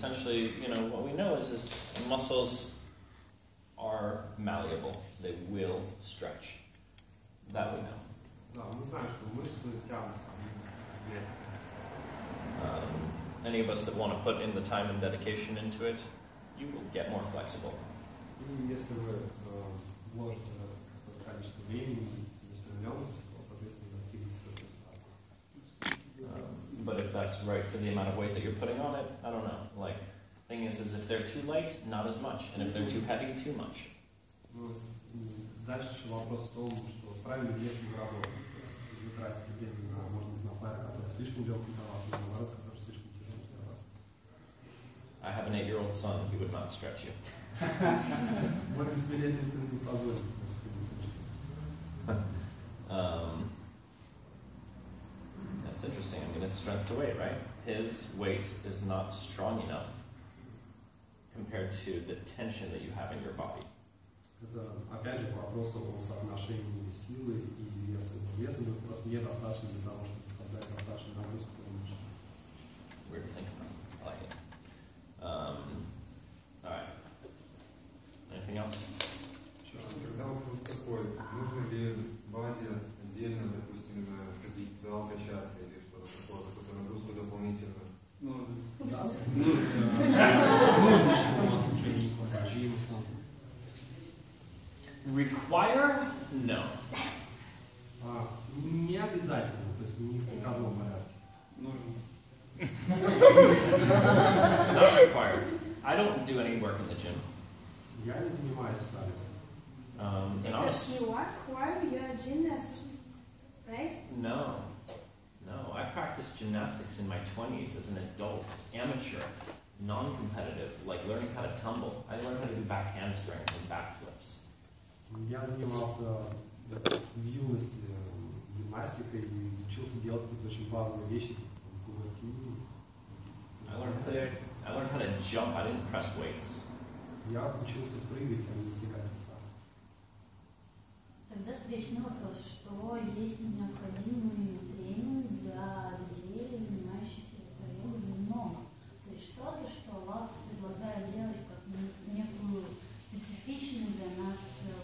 essentially, what we know is muscles are malleable. They will stretch. That we know. Any of us that want to put in the time and dedication into it, you will get more flexible. But if that's right for the amount of weight that you're putting on it, I don't know. Like, thing is if they're too light, not as much, and if they're too heavy, too much. Дальше вопрос в том, что с правильным весом работать. Если вы тратите время, может быть, на флайер, который слишком легкий для вас, или наоборот, который слишком тяжелый для вас. I have an 8-year-old son. He would not stretch you. Мой 8-летний сын не позволит. That's interesting. I mean, it's strength to weight, right? His weight is not strong enough compared to the tension that you have in your body. Это, опять же, вопрос о соотношении силы и веса. Веса просто недостаточно для того, чтобы создать достаточную нагрузку на мышцы. Weird to think about. I like it. All right. Anything else? Тогда вопрос такой. Нужно ли базе отдельно, допустим, ходить в зал качаться или что-то такое, какую-то нагрузку дополнительную? Да. Require? No. Не обязательно, то есть не в приказном порядке. Not required. I don't do any work in the gym. Я не занимаюсь в зале. Because you are choir, you are a gymnast, right? No. I practiced gymnastics in my 20s as an adult, amateur, non-competitive, like learning how to tumble. I learned how to do back handsprings and backflips. Я занимался в юности гимнастикой и учился делать какие-то очень базовые вещи, типа кувырки. I learned how to jump. I didn't press weights. Я учился прыгать, а не тягать веса. Тогда встречный вопрос, что есть необходимый тренинг для людей, занимающихся йогой много. То есть что-то, что вас предлагает делать как некую специфичную для нас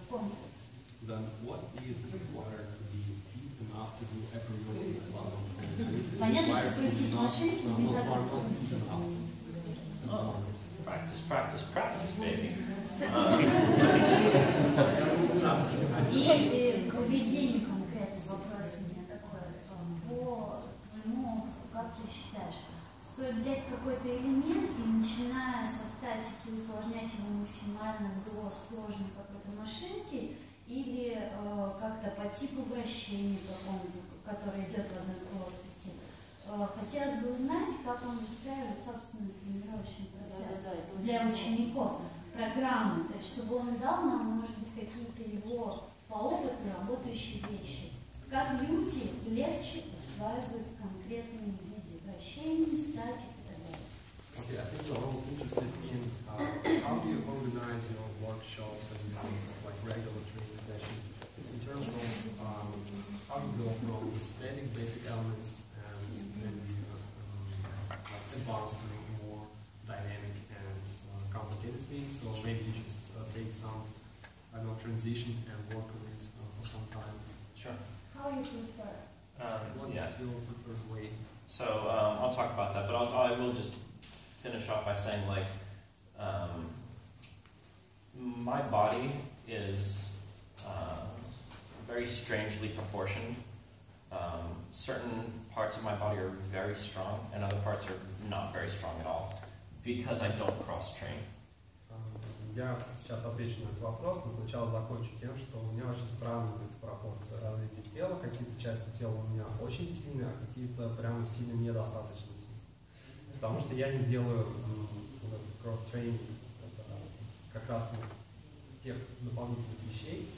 комплекс. Then what is required to be fit enough to do Acro yoga? Понятно, что пройти с машиной не так Practice, baby. И поведение конкретно вопрос у меня такой. По твоему, как ты считаешь, стоит взять какой-то элемент и, начиная со статики, усложнять его максимально до сложной какой-то машинки, или как-то по типу вращения какому-то, который идет в одной плоскости. Хотелось бы узнать, как он выстраивает собственный тренировочный процесс для учеников, программы, то есть чтобы он дал нам, может быть, какие-то его по опыту работающие вещи. Как люди легче усваивают конкретные виды вращений, статик и так далее. Okay, I think we're all interested in how do you organize your workshops and like regular training sessions in terms of how you go from the static basic elements and then advance to more dynamic and complicated things. So maybe you just take some, I don't know, transition and work on it for some time. Sure. How you prefer? What's your preferred way? So I'll talk about that, but I will just finish off by saying, like, my body is very strangely proportioned. Certain parts of my body are very strong, and other parts are not very strong at all, because I don't cross-train. Я сейчас отвечу на этот вопрос, но сначала закончу тем, что у меня очень странная пропорция развития тела. Какие-то части тела у меня очень сильные, а какие-то прямо сильно недостаточно сильные. Потому что я не делаю кросс-трейнинг. Это как раз тех дополнительных вещей.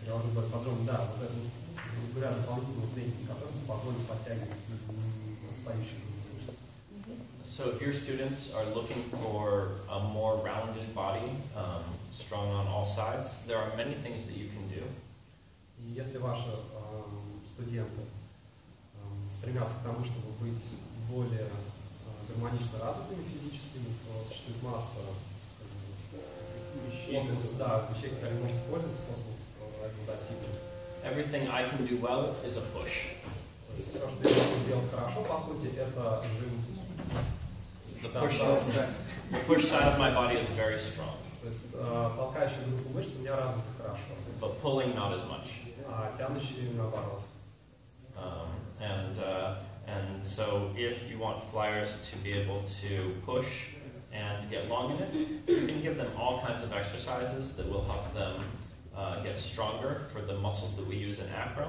Я уже более подробно, да, вот это, говоря, дополнительного тренинга, который позволит подтягивать отстающие мышцы. So if your students are looking for a more rounded body, strong on all sides, there are many things that you can do. И если ваши студенты стремятся к тому, чтобы быть более гармонично развитыми физическими, то существует масса вещей, которые можно использовать, способов этого достигнуть. Everything I can do well is a push. То есть все, что я могу делать хорошо, по сути, это жим. The push side of my body is very strong. То есть толкающая группа мышц у меня развита хорошо. But pulling not as much. А тянущие наоборот. And so if you want flyers to be able to push and get long in it, you can give them all kinds of exercises that will help them get stronger for the muscles that we use in Acro.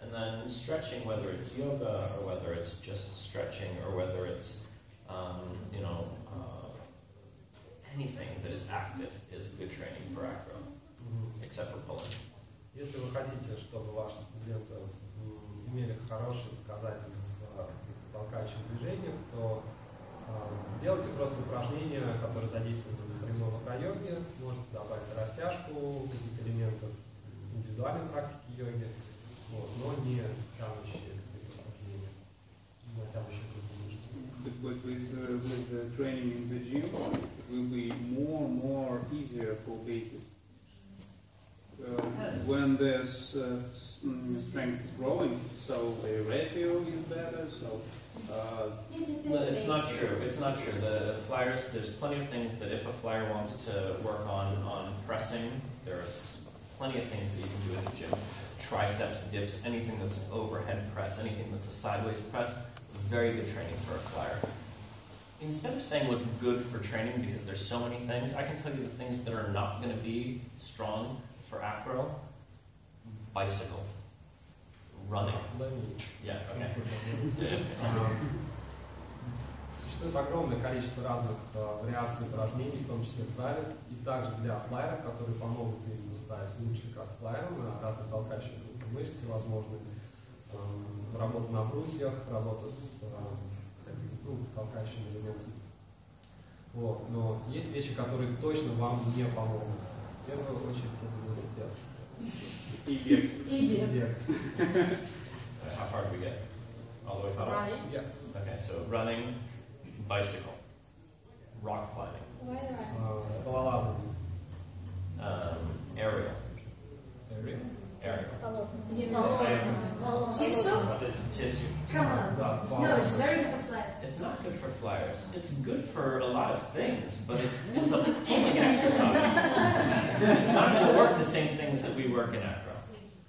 And then stretching, whether it's yoga or whether it's just stretching or whether it's anything that is active is good training for Acro, except for pulling. Если вы хотите, чтобы ваши студенты имели хорошие показатели в толкающих движениях, то делайте просто упражнения, которые задействуют прямого йоги. Можете добавить растяжку, каких-то элементов индивидуальной практики йоги, но не тянущие упражнения, не тянущие группы мышц. But with the training in the gym, it will be more and more easier for bases. When the strength is growing, so the ratio is better, so... It's not true. It's not true. The flyers, there's plenty of things that if a flyer wants to work on pressing, there's plenty of things that you can do in the gym. Triceps, dips, anything that's an overhead press, anything that's a sideways press, very good training for a flyer. Instead of saying what's good for training, because there's so many things, I can tell you the things that are not going to be strong for Acro. Bicycle. Running. Yeah, okay. Существует огромное количество разных вариаций упражнений, в том числе в зале, и также для флайеров, которые помогут им стать лучше как флайером, разные толкающие группы мышц всевозможные, работа на брусьях, работа с толкающими элементами. Но есть вещи, которые точно вам не помогут. В первую очередь это велосипед. И бег. How far do we get? All the way far? Running. Yeah. Okay, so running, bicycle, rock climbing, Скалолазание. Aerial. Tissue? Tissue. Come on. No, it's very good for flyers. It's not good for flyers. It's good for a lot of things, but it's a pulling exercise. It's not going to work the same things that we work in Acro.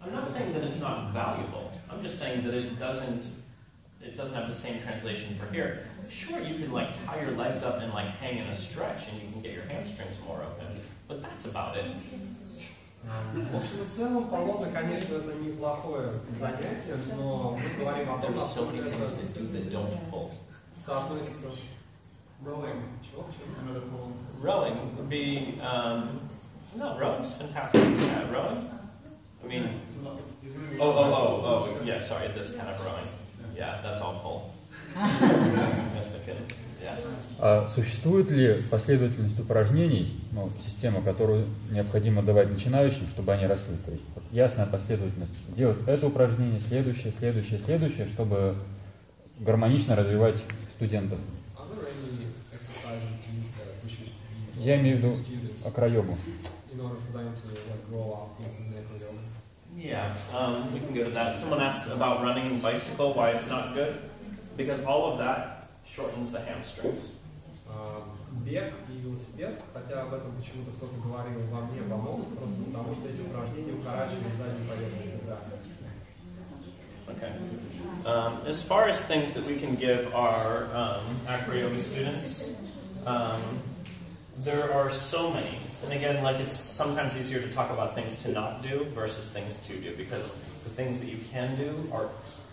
I'm not saying that it's not valuable. I'm just saying that it doesn't have the same translation for here. Sure, you can tie your legs up and hang in a stretch and you can get your hamstrings more open, but that's about it. В общем и целом, полотна, конечно, это неплохое занятие, но мы говорим о том, насколько это соотносится с rowing. Rowing would be, no, rowing's fantastic. Yeah, rowing. I mean, yeah, sorry, this kind of rowing. Yeah, that's all pull. Существует ли последовательность упражнений, система, которую необходимо давать начинающим, чтобы они росли? То есть ясная последовательность. Делать это упражнение, следующее, чтобы гармонично развивать студентов. Я имею в виду акро-йогу. Yeah, we can go to that. Someone asked about running and bicycle, why it's not good. Because all of that shortens the hamstrings. Бег и велосипед, хотя об этом почему-то кто-то говорил, вам не помогут, просто потому что эти упражнения укорачивают заднюю поверхность бедра. Okay. As far as things that we can give our Acro yoga students, there are so many. And again, it's sometimes easier to talk about things to not do versus things to do, because the things that you can do are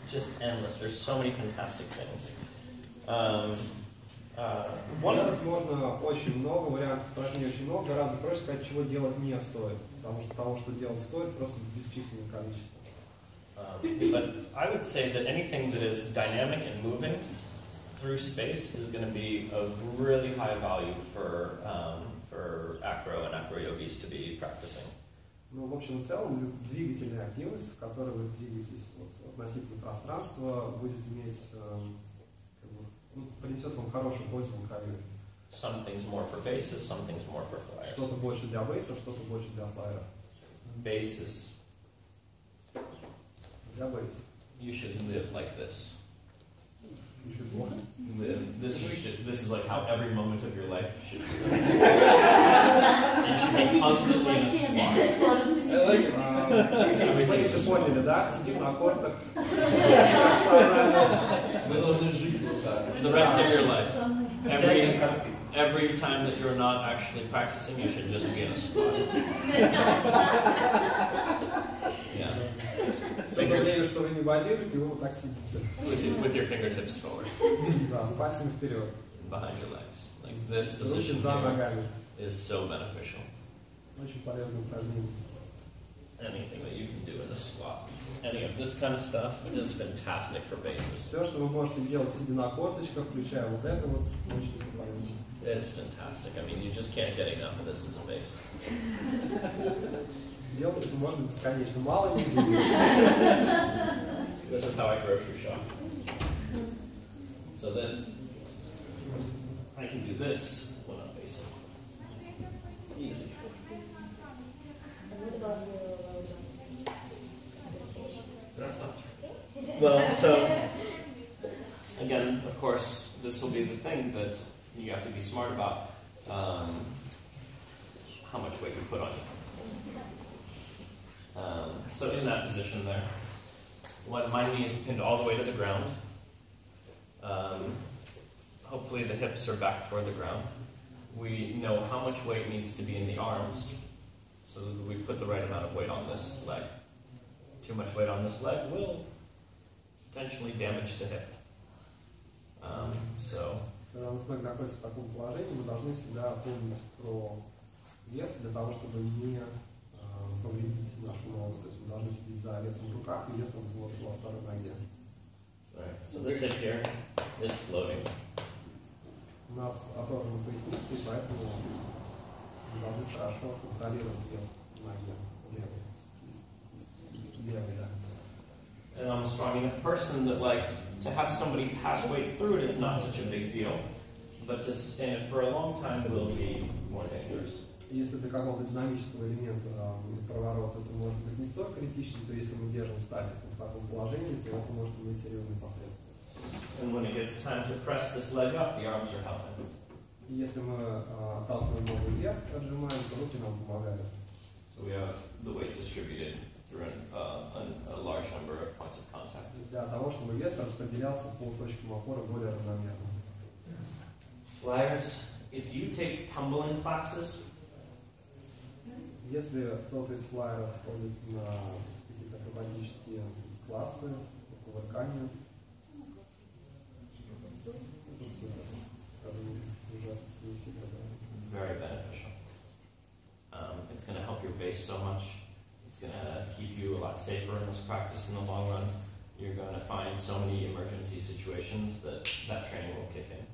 just endless. There's so many fantastic things. Делать можно очень много, вариантов упражнений очень много, гораздо проще сказать, чего делать не стоит, потому что того, что делать стоит, просто бесчисленное количество. But I would say that anything that is dynamic and moving through space is going to be of really high value for Acro and Acro yogis to be practicing. Ну, в общем и целом, двигательная активность, в которой вы двигаетесь относительно пространства, будет иметь принесет вам хорошую пользу в карьере. Some things more for bases, some things more for flyers. Что-то больше для бейсов, что-то больше для флайеров. Bases. Для бейсов. You should live like this. You should what? Live. This is like how every moment of your life should be lived. You should be constantly in a squat. Бейсы поняли, да? Сидим на кортах. Вы должны жить вот так. The rest of your life. Every time that you're not actually practicing, you should just be in a squat. Yeah. Все то время, что вы не базируете, вы вот так сидите. With your fingertips forward. Да, с пальцами вперед. Behind your legs. Like this Руки position за here ногами. is so beneficial. Очень полезное упражнение. Anything that you can do in a squat. Any of this kind of stuff is fantastic for bases. Все, что вы можете делать, сидя на корточках, включая вот это вот, очень полезно. It's fantastic. I mean, you just can't get enough of this as a base. Делать это можно бесконечно. Мало не будет. This is how I grocery shop. So then, I can do this when I'm basing. Easy. Well, so, again, of course, this will be the thing that you have to be smart about, how much weight you put on it. So in that position there, when my knee is pinned all the way to the ground, hopefully the hips are back toward the ground. We know how much weight needs to be in the arms, so that we put the right amount of weight on this leg. Too much weight on this leg will potentially damage the hip. Когда мы с вами находимся в таком положении, мы должны всегда помнить про вес для того, чтобы не повредить нашу ногу. То есть мы должны следить за весом в руках и весом во второй ноге. Right. So this hip here is floating. У нас оторваны поясницы, и поэтому мы должны хорошо контролировать вес ноги левой. Левой, да. And I'm a strong enough person that, like, to have somebody pass weight through it is not such a big deal, but to sustain it for a long time will be more dangerous. Если для какого-то динамического элемента проворота это может быть не столь критично, то если мы держим статику в таком положении, то это может иметь серьезные последствия. And when it gets time to press this leg up, the arms are helping. И если мы отталкиваем ногу вверх, отжимаем, то руки нам помогают. So we have the weight distributed through a large number of points of contact. Для того, чтобы вес распределялся по точкам опоры более равномерно. Flyers, if you take tumbling classes, если кто-то из флайеров ходит на какие-то акробатические классы, по кувырканию, это супер. Ужасно супер. very beneficial. It's going to help your base so much. It's going to keep you a lot safer in this practice in the long run. You're going to find so many emergency situations that training will kick in.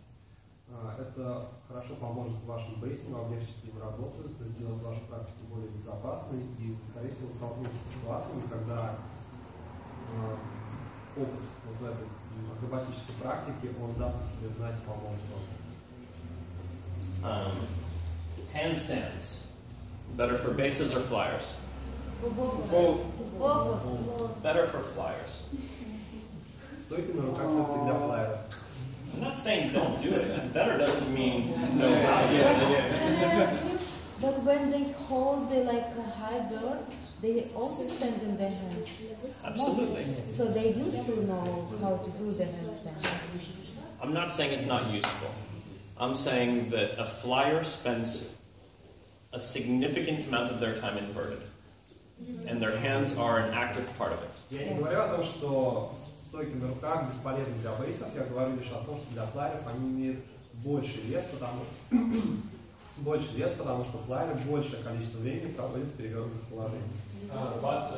Это хорошо поможет вашим бейсам, облегчит им работу, сделать вашу практику более безопасной и, скорее всего, столкнетесь с ситуациями, когда опыт вот в этой акробатической практике, он даст о себе знать и поможет вам. Handstands. Better for bases or flyers? Both. Better for flyers. Стойки на руках все-таки для флайера. I'm not saying don't do it. Better doesn't mean no value. But when they hold the high bird, they also stand in their hands. Absolutely. So they used to know how to do the handstand. I'm not saying it's not useful. I'm saying that a flyer spends a significant amount of their time inverted. And their hands are an active part of it. Я не говорю о том, что стойки на руках бесполезны для бейсов, я говорю лишь о том, что для флайеров они имеют больше вес, потому что флайеры большее количество времени проводят в перевернутых положениях. But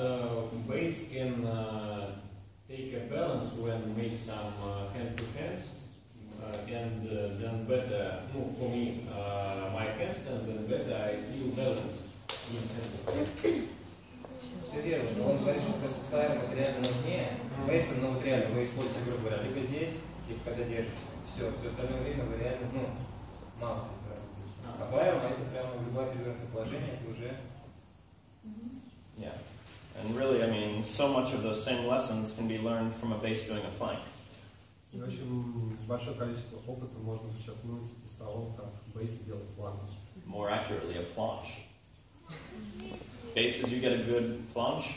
base can take a balance when make some hand to hands, and then better, for me, my handstand, then better I feel balance in hand to hand. Все верно, но он говорит, что просто флайерам это реально нужнее, бейсам, но вот реально реально вы используете, грубо говоря, либо здесь, либо когда держите. Все остальное время вы реально, мало собираетесь. А флайером это прямо в любое перевернутое положение, это уже... Yeah. And really, I mean, so much of those same lessons can be learned from a base doing a plank. И очень большое количество опыта можно подчеркнуть из того, как бейс делает план. More accurately, a planche. Bases, you get a good planche,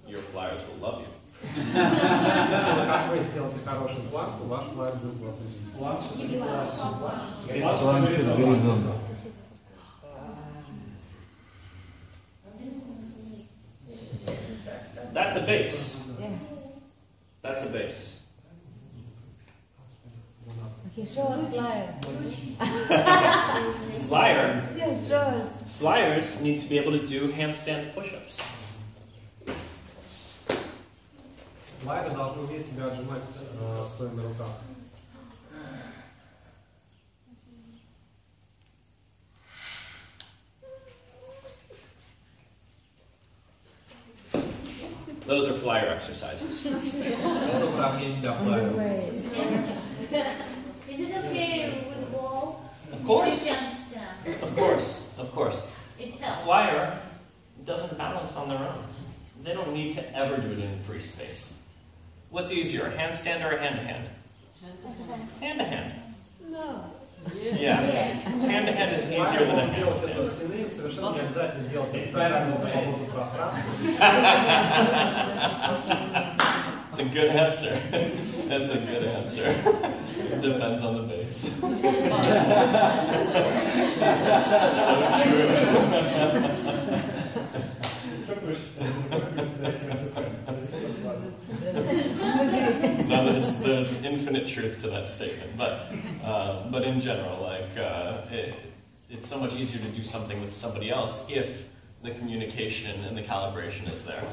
your flyers will love you. Если как вы сделаете хорошую планку, ваш флайер будет вас любить. Планш это не планш. Планш это горизонт. That's a base. That's a base. Okay, show us flyer. Flyer? Yes, show us. Flyers need to be able to do handstand push-ups. Флайеры должны уметь себя отжимать, стоя на руках. Those are flyer exercises. Это упражнение для флайеров. Is it okay with wall? Of course. You can stand. Of course. Of course. It helps. Flyer doesn't balance on their own. They don't need to ever do it in free space. What's easier, a handstand or a hand-to-hand? Hand-to-hand. No. Yeah. Hand-to-hand is easier than a handstand. Стены совершенно не обязательно делать тотальную свободу пространства. It's a good answer. That's a good answer. Depends on the base. No, there's infinite truth to that statement, but in general, it's so much easier to do something with somebody else if the communication and the calibration is there.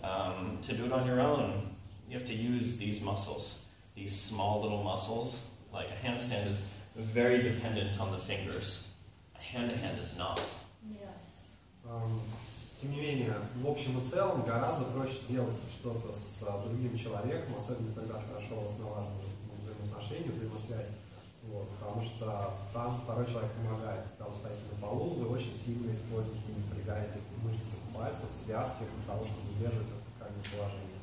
To do it on your own, you have to use these muscles, these small little muscles. Like a handstand is very dependent on the fingers. A hand-to-hand is not. Тем не менее, в общем и целом гораздо проще делать что-то с другим человеком, особенно когда хорошо у вас налажены взаимоотношения, взаимосвязь. Вот, потому что там второй человек помогает. Когда вы стоите на полу, вы очень сильно используете, напрягаете мышцы пальцев, связки для того, чтобы удерживать вертикальное положение.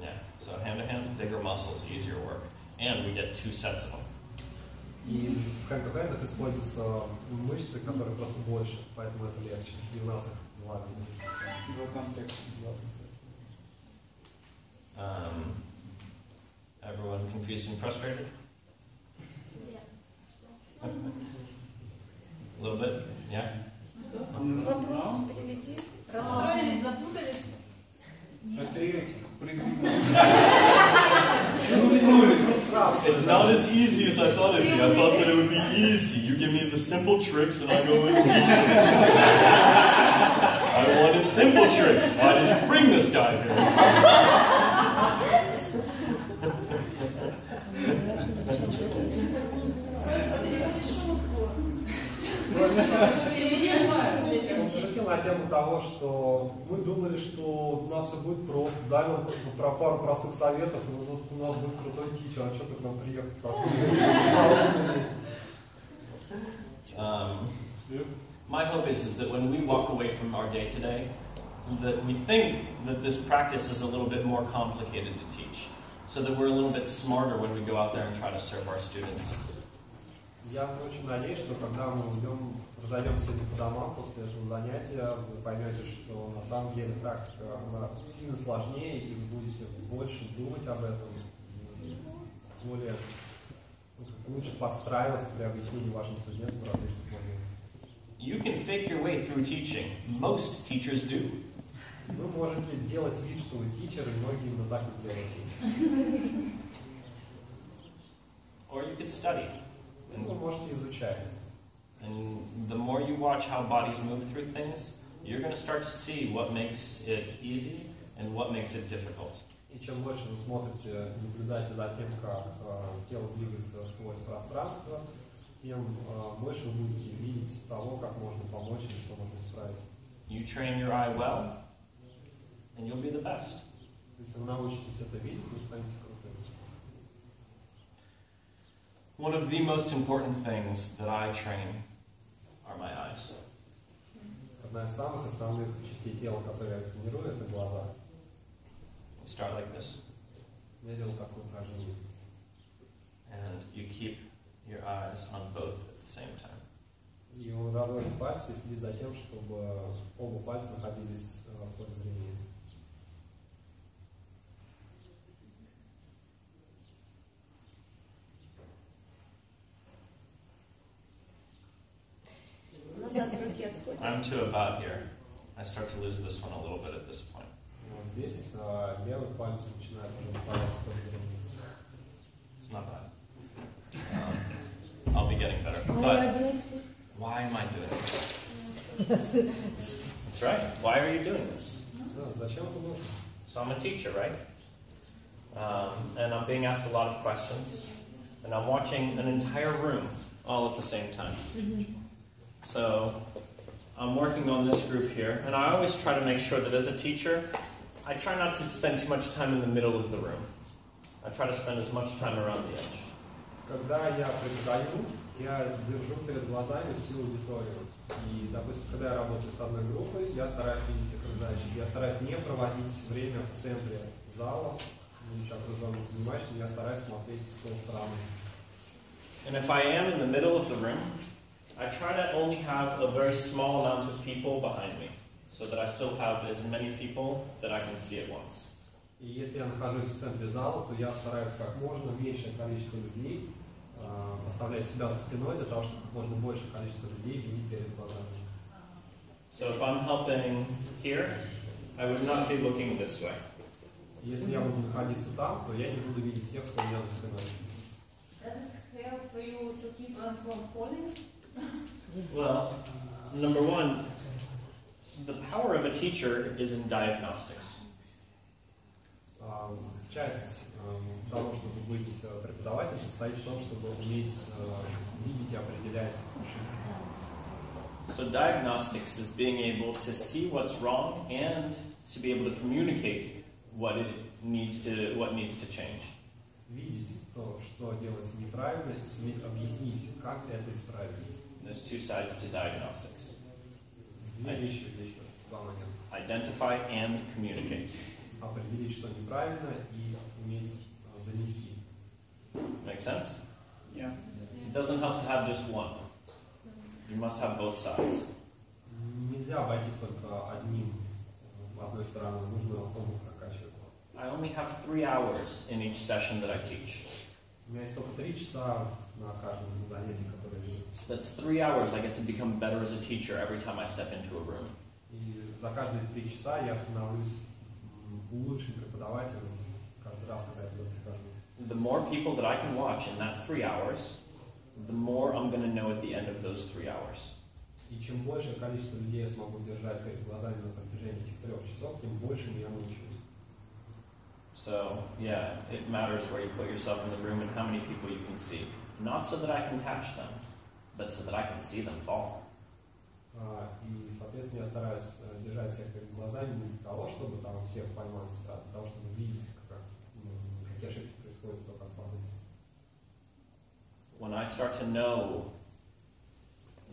Yeah, so hand-to-hand's bigger muscles, easier work. And we get 2 sets of them. И в hand-to-hand'ах используются мышцы, которые просто больше, поэтому это легче. И у нас их 2 вида. Everyone confused and frustrated? A little bit? Yeah? Расстроились, запутались. Фрустрируете? It's not as easy as I thought it'd be. I thought that it would be easy. You give me the simple tricks and I go and teach them. I wanted simple tricks. Why did you bring this guy here? Он пошутил на тему того, что мы думали, что у нас все будет просто, дали нам про пару простых советов, и вот у нас будет крутой тичер, а что ты к нам приехал? My hope is that when we walk away from our day today, that we think that this practice is a little bit more complicated to teach, so that we're a little bit smarter when we go out there and try to serve our students. Я очень надеюсь, что когда мы разойдем сегодня по домам после этого занятия, вы поймете, что на самом деле практика она сильно сложнее, и вы будете больше думать об этом, более лучше подстраиваться при объяснении вашим студентам в различных моментах. You can fake your way through teaching. Most teachers do. Вы можете делать вид, что вы тичер, и многие именно так и делают. Or you could study. Вы можете изучать. And the more you watch how bodies move through things, you're going to start to see what makes it easy and what makes it difficult. И чем больше вы смотрите, наблюдаете за тем, как тело двигается сквозь пространство, тем больше вы будете видеть того, как можно помочь и что можно исправить. You train your eye well, and you'll be the best. Если вы научитесь это видеть, вы станете крутым. One of the most important things that I train are my eyes. Одна из самых основных частей тела, которые я тренирую, это глаза. You start like this. Я делал такое упражнение. And you keep your eyes on both at the same time. И он разводит пальцы и следит за тем, чтобы оба пальца находились в поле зрения. I'm to about here. I start to lose this one a little bit at this point. Здесь левый палец начинает уже выпадать в поле зрения. It's not bad. I'll be getting better. But why am I doing this? That's right. Why are you doing this? Зачем это нужно? So I'm a teacher, right? And I'm being asked a lot of questions. And I'm watching an entire room all at the same time. So I'm working on this group here. And I always try to make sure that as a teacher, I try not to spend too much time in the middle of the room. I try to spend as much time around the edge. Когда я преподаю, я держу перед глазами всю аудиторию. И, допустим, когда я работаю с одной группой, я стараюсь видеть их задачи. Я стараюсь не проводить время в центре зала, будучи окруженным занимающим, я стараюсь смотреть со стороны. And if I am in the middle of the room, I try to only have a very small amount of people behind me, so that I still have as many people that I can see at once. И если я нахожусь в центре зала, то я стараюсь как можно меньшее количество людей оставлять себя за спиной, для того, чтобы как можно большее количество людей видеть перед глазами. So if I'm helping here, I would not be looking this way. Если я буду находиться там, то я не буду видеть тех, кто у меня за спиной. Does it help you to keep on from falling? Well, number one, the power of a teacher is in diagnostics. Часть того, чтобы быть преподавателем, состоит в том, чтобы уметь видеть и определять ошибки. So diagnostics is being able to see what's wrong and to be able to communicate what needs to change. Видеть то, что делается неправильно, и суметь объяснить, как это исправить. There's two sides to diagnostics. Две вещи здесь два момента. Identify and communicate. Определить, что неправильно, и уметь занести. Make sense? Yeah. It doesn't help to have just one. You must have both sides. Нельзя обойтись только одним одной стороной, нужно оба прокачивать. I only have 3 hours in each session that I teach. У меня есть только 3 часа на каждом занятии, которое я веду. So that's 3 hours I get to become better as a teacher every time I step into a room. И за каждые 3 часа я становлюсь лучшим преподавателем каждый раз, когда я туда прихожу. The more people that I can watch in that 3 hours, the more I'm going to know at the end of those 3 hours. И чем большее количество людей я смогу держать перед глазами на протяжении этих 3 часов, тем больше я научусь. So, yeah, it matters where you put yourself in the room and how many people you can see. Not so that I can catch them, but so that I can see them fall. И, соответственно, я стараюсь держать всех перед глазами не для того, чтобы там всех поймать, а для того, чтобы видеть, какие ошибки происходят, кто как падает. When I start to know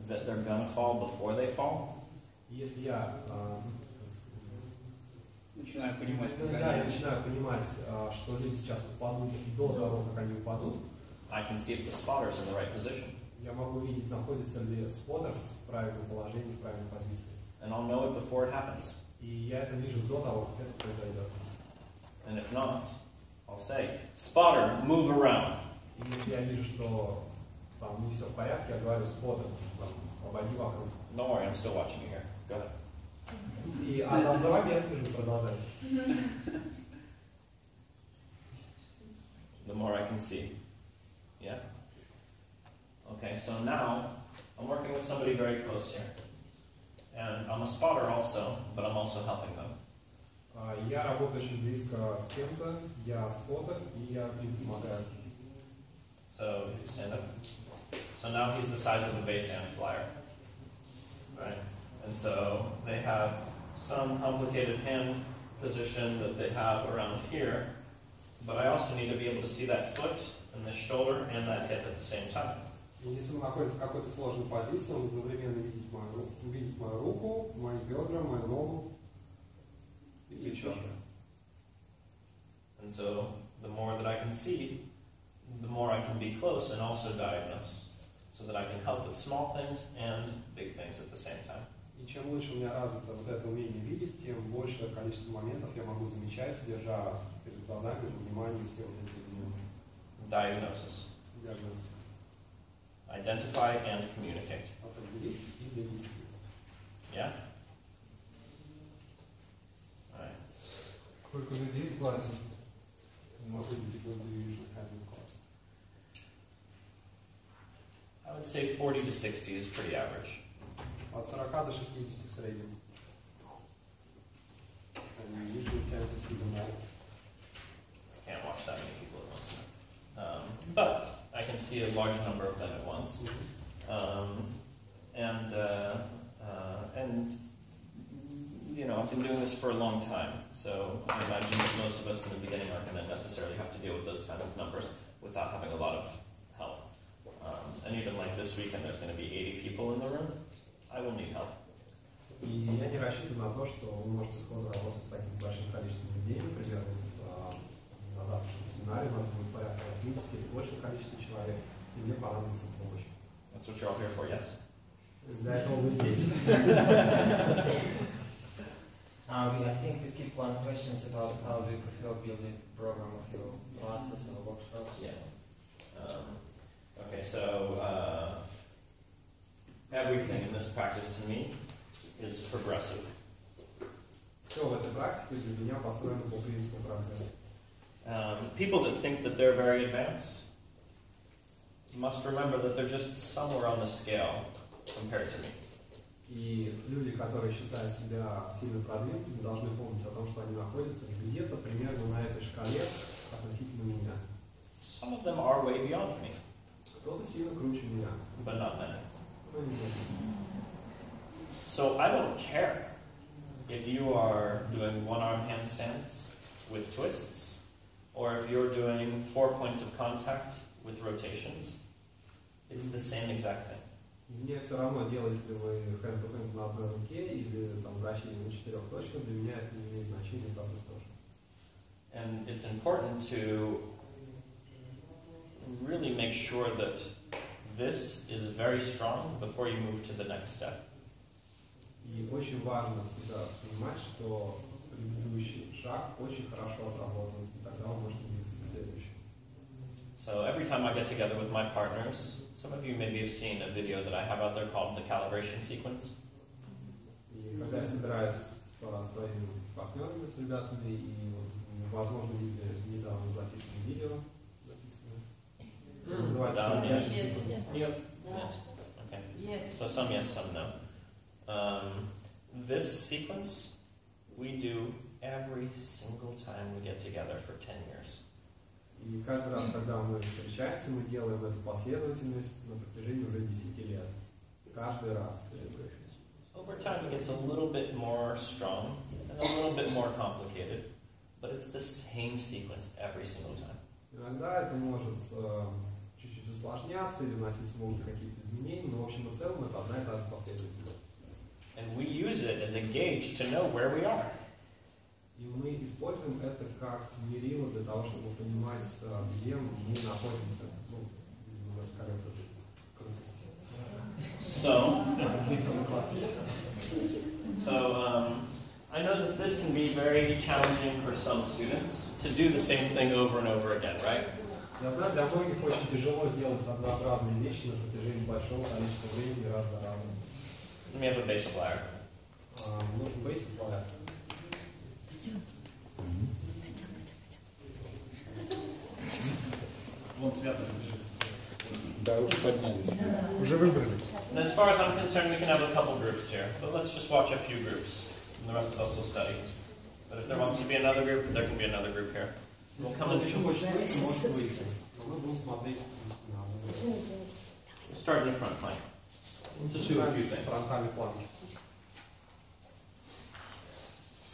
that they're going to fall before they fall, если я начинаю понимать, я начинаю понимать, что люди сейчас упадут до того, как они упадут, I can see if the spotter's in the right position. Я могу видеть, находится ли споттер в правильном положении, в правильной позиции. And I'll know it before it happens. И я это вижу до того, как это произойдет. And if not, I'll say, spotter, move around. И если я вижу, что там не все в порядке, я говорю, споттер, обойди вокруг. Don't worry, I'm still watching you here. Go ahead. И, за вами я слежу, продолжай. The more I can see. Yeah? Okay, so now I'm working with somebody very close here. And I'm a spotter also, but I'm also helping them. Я работаю очень близко с кем-то, я споттер, и я им помогаю. So, stand up. So now he's the size of a base amp flyer. Right? And so they have some complicated hand position that they have around here, but I also need to be able to see that foot and the shoulder and that hip at the same time. И если мы находимся в какой-то сложной позиции, он одновременно увидеть мою руку, мои бедра, мою ногу и плечо. And so, the more that I can see, the more I can be close and also diagnose, so that I can help with small things and big things at the same time. И чем лучше у меня развито вот это умение видеть, тем большее количество моментов я могу замечать, держа перед глазами, внимание все вот эти элементы. Diagnosis. Диагностика. Identify and communicate. Определить и довести. Yeah? Alright. Сколько людей в классе? Может быть, people do usually have in class? I would say 40 to 60 is pretty average. От 40 до 60 в среднем. And we usually tend to see them all. Can't watch that many people at once. But I can see a large number of them at once. And you know, I've been doing this for a long time, so I imagine that most of us in the beginning aren't going to necessarily have to deal with those kinds of numbers without having a lot of help. And even like this weekend, there's going to be 80 people in the room. I will need help. И я не рассчитываю на то, что вы можете сходу работать с таким большим количеством людей, например, на завтрашнем семинаре у нас будет порядка 80 или большее количество человек, и мне понадобится помощь. That's what you're all here for, yes? Для этого вы здесь. I think we skipped one question about how do you prefer building program of your classes or workshops? Yeah. Okay, so everything in this practice to me is progressive. Все в этой практике для меня построено по принципу прогресса. People that think that they're very advanced must remember that they're just somewhere on the scale compared to me. И люди, которые считают себя сильно продвинутыми, должны помнить о том, что они находятся где-то примерно на этой шкале относительно меня. Some of them are way beyond me. Кто-то сильно круче меня. But not many. Но не много. So I don't care if you are doing one-arm handstands with twists, or if you're doing 4 points of contact with rotations. It's the same exact thing. Мне все равно дело, если вы хэнд-то-хэнд на одной руке или там вращение на 4 точках, для меня это не имеет значения, так и тоже. And it's important to really make sure that this is very strong before you move to the next step. И очень важно всегда понимать, что предыдущий шаг очень хорошо отработан, и тогда вы можете двигаться к следующему. So every time I get together with my partners, some of you maybe have seen a video that I have out there called the calibration sequence. И когда я собираюсь со своими партнерами, с ребятами, и вот, возможно, видели недавно записанное видео, называется calibration sequence. Yep. Okay. Yes. So some yes, some no. This sequence we do every single time we get together for 10 years. И каждый раз, когда мы встречаемся, мы делаем эту последовательность на протяжении уже 10 лет. Каждый раз. Over time it gets a little bit more strong and a little bit more complicated, but it's the same sequence every single time. Иногда это может чуть-чуть усложняться или вноситься могут какие-то изменения, но в общем и целом это одна и та же последовательность. And we use it as a gauge to know where we are. И мы используем это как мерило для того, чтобы понимать, где мы находимся, ну, на скале крутости. So I know that this can be very challenging for some students to do the same thing over and over again, right? Я знаю, для многих очень тяжело делать однообразные вещи на протяжении большого количества времени раз за разом. Let me have a bass player. Нужен bass player. Вон свято лежит. Да, уже поднялись. Уже выбрали. And as far as I'm concerned, we can have a couple groups here, but let's just watch a few groups, and the rest of us will study. But if there wants to be another group, there can be another group here. We'll come in. Еще хочет выйти, может выйти. Мы будем смотреть, We'll start in the front plank. We'll just do a few things. Фронтальный планки.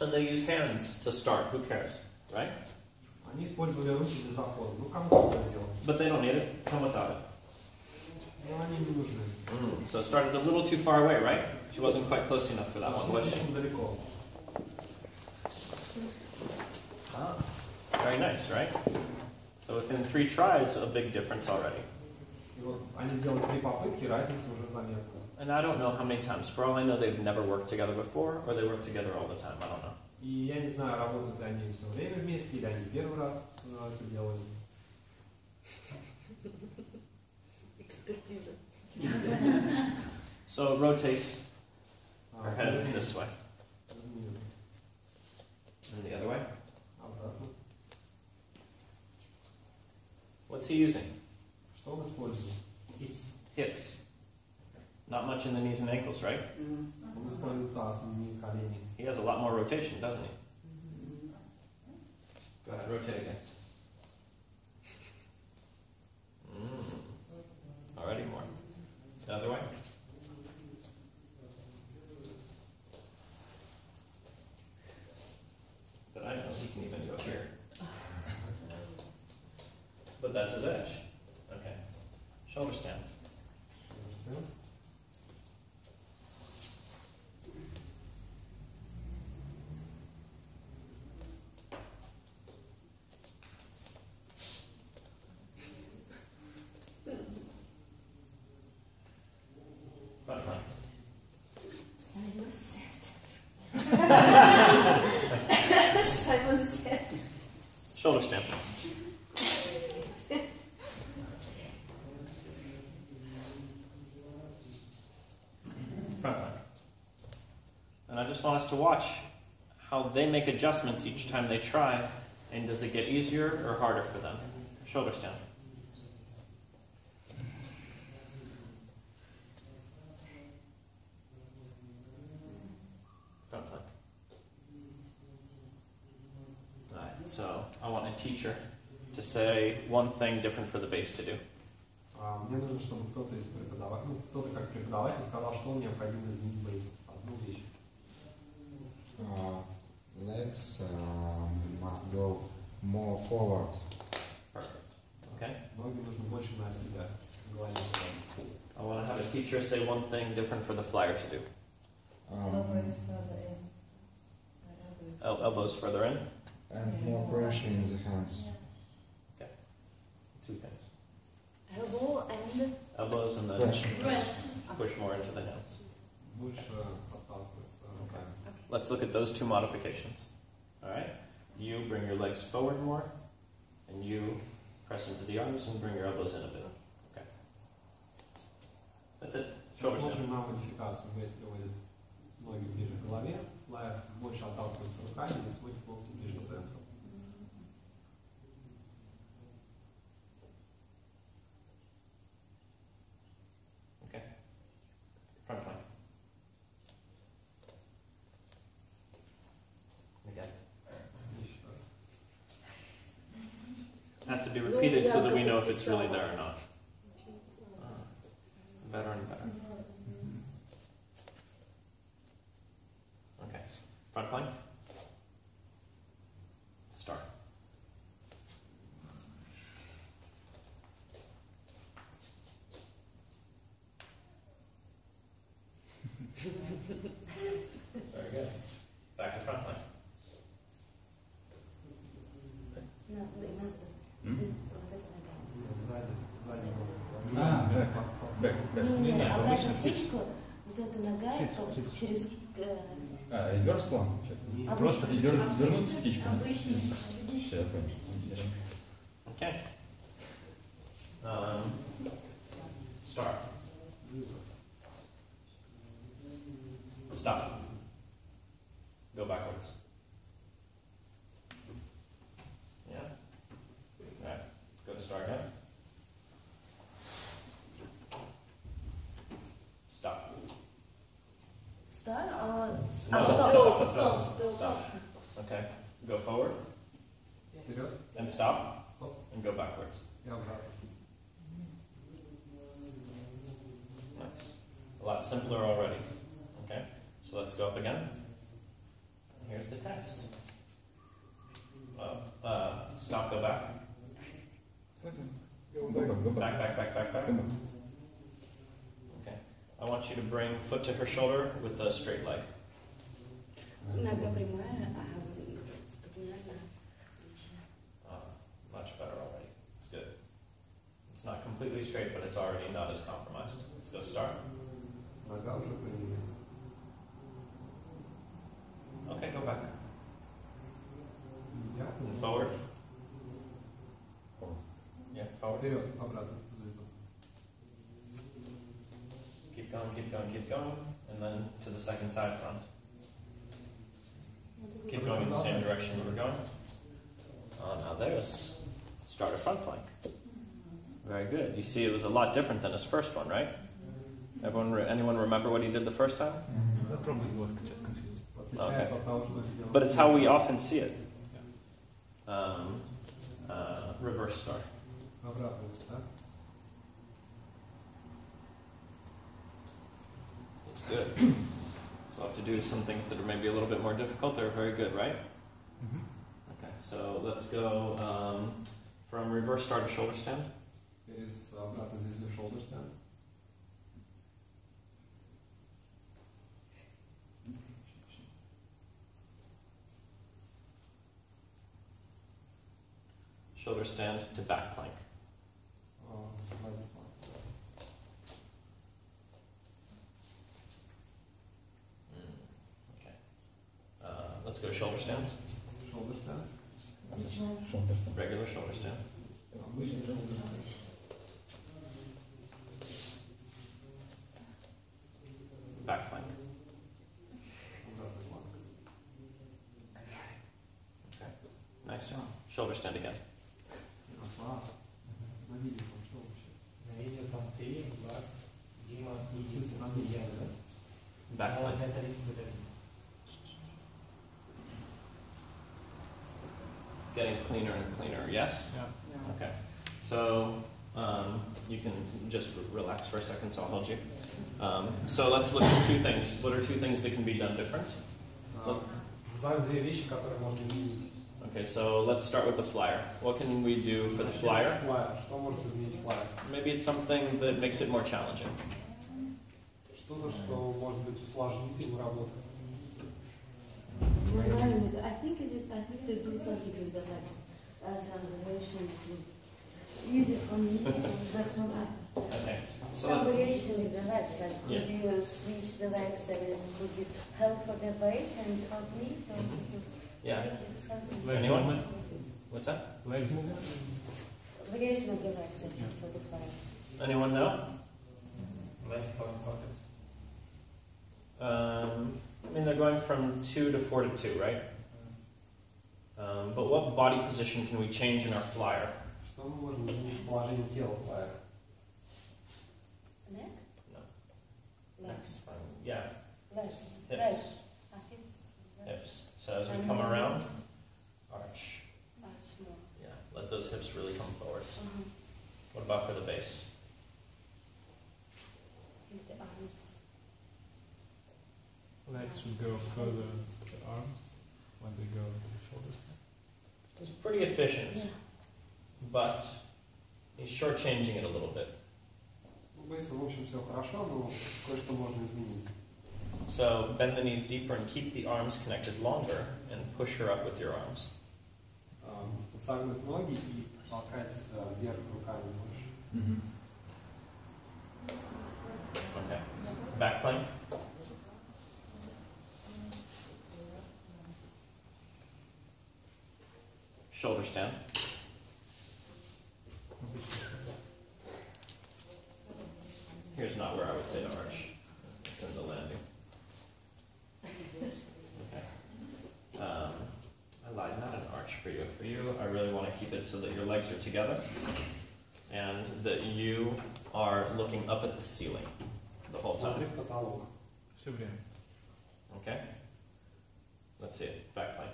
So they use hands to start. Who cares, right? Они использовали руки для захода. Ну, кому это делать? But they don't need it. Come without it. Ну, они не нужны. So it started a little too far away, right? She wasn't quite close enough for that one, was she? Слишком далеко. Ah, very nice, right? So within 3 tries, a big difference already. И вот они сделали 3 попытки, разница уже заметна. And I don't know how many times. For all I know, they've never worked together before, or they work together all the time. I don't know. И я не знаю, работают ли они все время вместе, или они первый раз это делают. Экспертиза. So rotate her head this way. And the other way. Обратно. What's he using? Что он использует? Hips. Not much in the knees and ankles, right? Он использует таз, не колени. He has a lot more rotation, doesn't he? Go ahead, rotate again. Already more. The other way. But I know he can even go here. But that's his edge. Okay. Shoulder stand. Shoulder stand. Front plank. And I just want us to watch how they make adjustments each time they try, and does it get easier or harder for them? Shoulder stand. Front plank. Alright, so I want a teacher to say one thing different for the bass to do. Мне нужно, чтобы кто-то из преподавателей, ну, кто-то как преподаватель сказал, что необходимо изменить в бейсе. Одну вещь. Legs must go more forward. Perfect. Okay? Ноги нужно больше на себя. Голове. I want to have a teacher say one thing different for the flyer to do. Elbows further in. And more pressure in the hands. Okay. 2 things. Elbows and then Press. push more into the hands. Больше отталкиваться руками. Let's look at those 2 modifications. Alright? You bring your legs forward more, and you press into the arms and bring your elbows in a bit. Okay. That's it. Shoulder stand. Смотрим на модификацию. Бейс приводит ноги ближе к голове, флайер больше отталкивается руками и сводит локти ближе к центру. Okay. Front plank. Again. Has to be repeated so that we know if it's really there or not. Better and better. Okay. Front plank. Start. Very good. Back to front plank. Обратно птичку, вот эта нога через... Реверс план? Просто вернуться птичку. Все, я понял. Okay. Start. Stop. Go backwards. Yeah. Right. Go to start again. Stop. Start or... Stop. Okay. Go forward. Вперед. And stop. Стоп. And go backwards. И обратно. Nice. A lot simpler already. Okay. So let's go up again. here's the test. Stop, go back. Back. Okay. I want you to bring foot to her shoulder with a straight leg. Much better already. It's good. It's not completely straight, but it's already not as compromised. Let's go start. Okay, go back. And forward. Yeah, forward. Keep going. And then to the second side front. Keep going in the same direction you were going. Now there's starter front plank. Very good. You see it was a lot different than his first one, right? Anyone remember what he did the first time? That probably was just confused. Okay. But it's how we often see it. Reverse star. It's good. So we'll have to do some things that are maybe a little bit more difficult. They're very good, right? Okay, so let's go from reverse star to shoulder stand. Shoulder stand. Shoulder stand to back plank. Okay. Let's go shoulder stand. Shoulder stand. Regular shoulder stand. Back plank. Okay. Nice. Shoulder stand again. Back plank. Getting cleaner and cleaner, yes? Yeah. Okay. So you can just relax for a second, so I'll hold you. So let's look at two things. What are two things that can be done different? Okay, so let's start with the flyer. What can we do for the flyer? Maybe it's something that makes it more challenging. I think they do something with the legs. Some variations. Easy for me. Okay. Some variation with the legs, like could you switch the legs and could you help for the base and help me? Yeah. Anyone? What's that? Legs movement? Variation of the legs for the fly. Anyone know? Less pockets. I mean, they're going from 2 to 4 to 2, right? But what body position can we change in our flyer? Neck? No. Next. Yeah. Legs. Hips. Hips. So as we come around, arch. Yeah, let those hips really come forward. What about for the base? With the arms. Legs should go further to the arms when they go to the shoulders. It's pretty efficient, but he's shortchanging it a little bit. So bend the knees deeper and keep the arms connected longer and push her up with your arms. Okay. Back plank. Shoulder stand. Here's not where I would say to arch. It's in the landing. Okay. I lied, not an arch for you. For you, I really want to keep it so that your legs are together and that you are looking up at the ceiling the whole time. Okay? Let's see it. Back plank.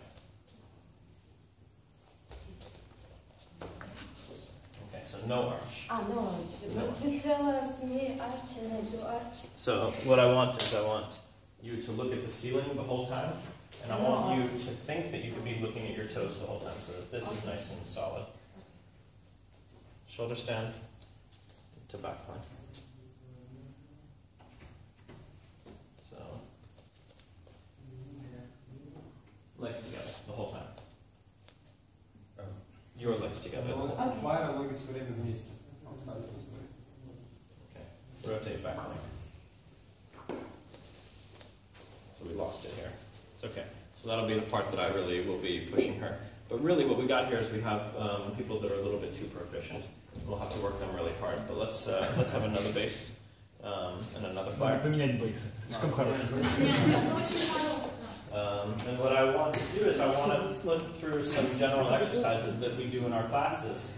Okay, so no arch. No arch. But you tell us me arch and I do arch. So what I want is I want you to look at the ceiling the whole time And I want you to think that you could be looking at your toes the whole time so that this is nice and solid. Shoulder stand to back plank. So, legs together the whole time. Your legs together the whole time. Флайера ноги все время вместе. Абсолютно. Okay. Rotate back plank. So we lost it here. It's okay. So that'll be the part that I really will be pushing her. But really what we got here is we have people that are a little bit too proficient. We'll have to work them really hard. But let's have another base and another flyer. And what I want to do is I want to look through some general exercises that we do in our classes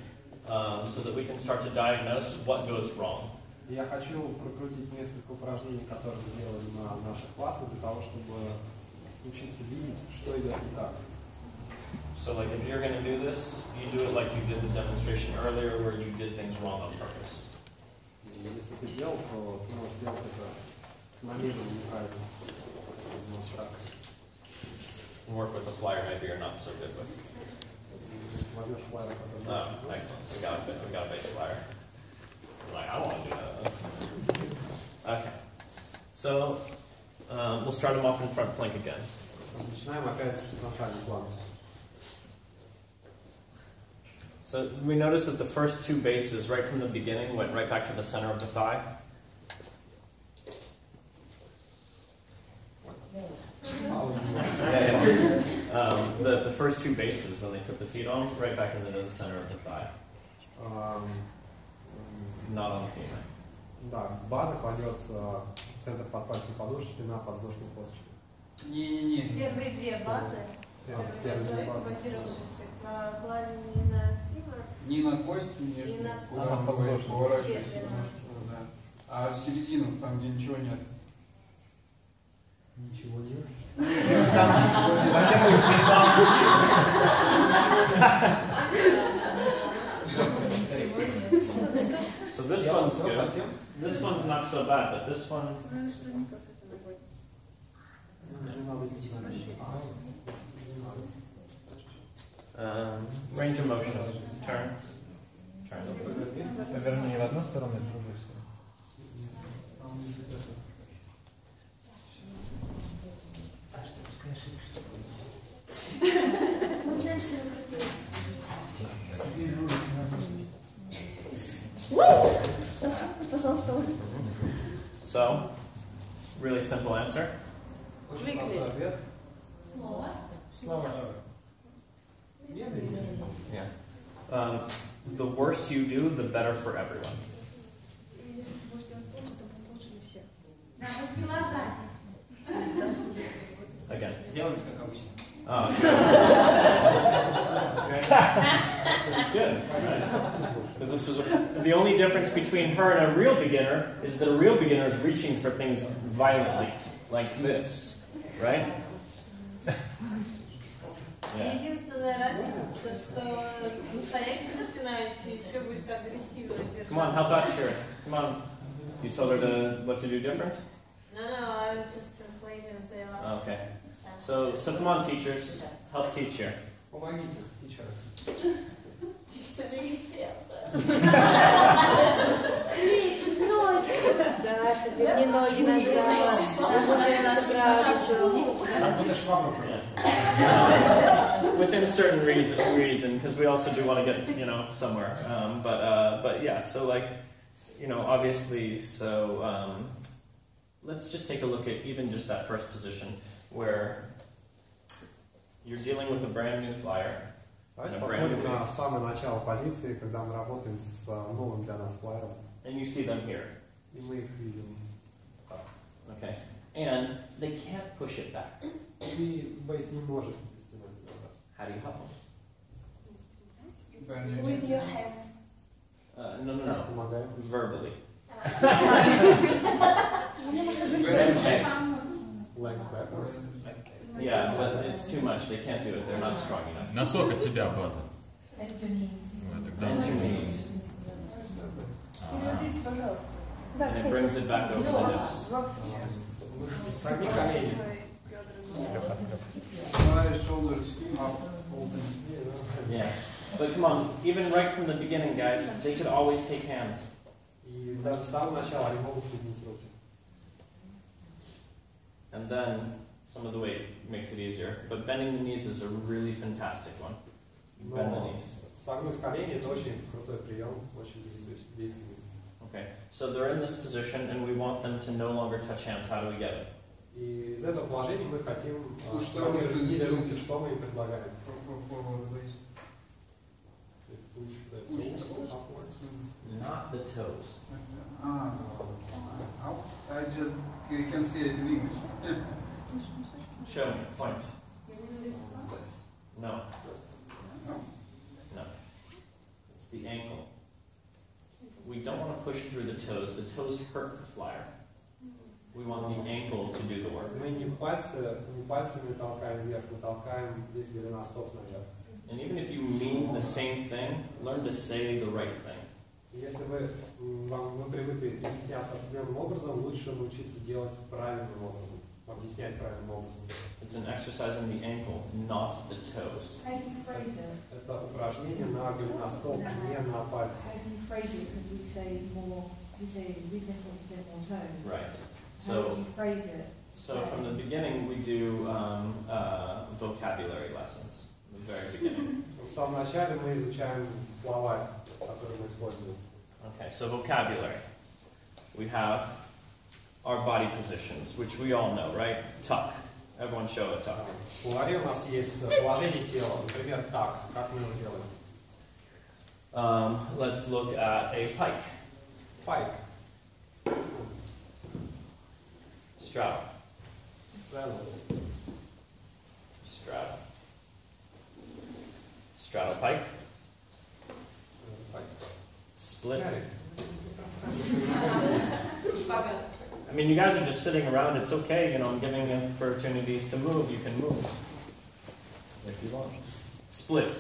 so that we can start to diagnose what goes wrong. Я хочу прокрутить несколько упражнений, которые мы делали на наших классах, для того, чтобы учиться видеть, что идет не так. So like if you're going to do this, you do it like you did the demonstration earlier where you did things wrong on purpose. Если ты делал, то ты можешь делать это намеренно неправильно. Work with a flyer maybe you're not so good with. Возьмешь флайер, который... Oh, excellent. We got a base flyer. Like, I don't want to do that. Okay. So, we'll start them off in front plank again. Начинаем опять с фронтальной планки. So we noticed that the first two bases right from the beginning went right back to the center of the thigh. The first two bases when they put the feet on, right back into the center of the thigh. Not on the femur. Да, база кладется в центр под пальцем подушечки на подвздошную косточку. Не-не-не. Первые две базы. Первые две базы. Не на кость, нижнюю, куда он поворачивается немножко, да. А в середину, там где ничего нет. Ничего нет. So this one's good. This one's not so bad, but this one. Range of motion. Turn. Turn. Верни не в одну сторону, а в другую сторону. So, really simple answer. Slower. Yeah. The worse you do, the better for everyone. Again. Делайте как обычно. That's good. Because this is the only difference between her and a real beginner is that a real beginner is reaching for things violently, like this, right? Yeah. Единственная разница, что настоящий начинающий еще будет агрессивно держать. Come on, how about your? Come on. You told her what to do different? No, I was just translating the last. Okay. So come on, teachers, help teach her. Помогите, teacher. Собери стрелку. Да, шагни ноги назад. Within certain reason, because we also do want to get somewhere. But yeah, so like, obviously, so let's just take a look at even just that first position where you're dealing with a brand new flyer. Давайте посмотрим на самое начало позиции, когда мы работаем с новым для нас флайером. And you see them here. И мы их видим. Okay. And they can't push it back. И бейс не может стянуть назад. How do you help them? With your hand. No. Помогаем. Verbally. Legs backwards. Yeah, but it's too much. They can't do it. They're not strong enough. Носок от тебя, база. Bend your knees. And it brings it back over the hips. Согни колени. shoulders up, open. Yeah. But come on, even right from the beginning, guys, they could always take hands. И даже с самого начала они могут соединить руки. And then some of the weight makes it easier. But bending the knees is a really fantastic one. You bend the knees. Согнуть колени — это очень крутой прием, очень действенный. Okay, so they're in this position and we want them to no longer touch hands. How do we get it? И из этого положения мы хотим, Что мы им предлагаем? Not the toes. I just can see it in English. Show me, point. No. No? No. It's the ankle. We don't want to push through the toes. The toes hurt the flyer. We want the ankle to do the work. Мы не пальцами толкаем вверх, мы толкаем здесь голеностоп наверх. And even if you mean the same thing, learn to say the right thing. Если вы привыкли изъясняться определенным образом, лучше научиться делать правильным образом, объяснять правильным образом. It's an exercise in the ankle, not the toes. How do you phrase it? Это упражнение на голеностоп, не на пальцы. How do you phrase it? Because we say more, we say weakness or say more toes. Right. How do you phrase it? So from the beginning, we do vocabulary lessons. The very beginning. В самом начале мы изучаем слова, которые мы используем. Okay, so vocabulary. We have our body positions, which we all know, right? Tuck. Everyone show a tuck. В словаре у нас есть положение тела, например, так, как мы его делаем. Let's look at a pike. Pike. Straddle. Straddle. Straddle. Straddle pike. Split. I mean, you guys are just sitting around. It's okay, you know. I'm giving you opportunities to move. You can move if you want. Split.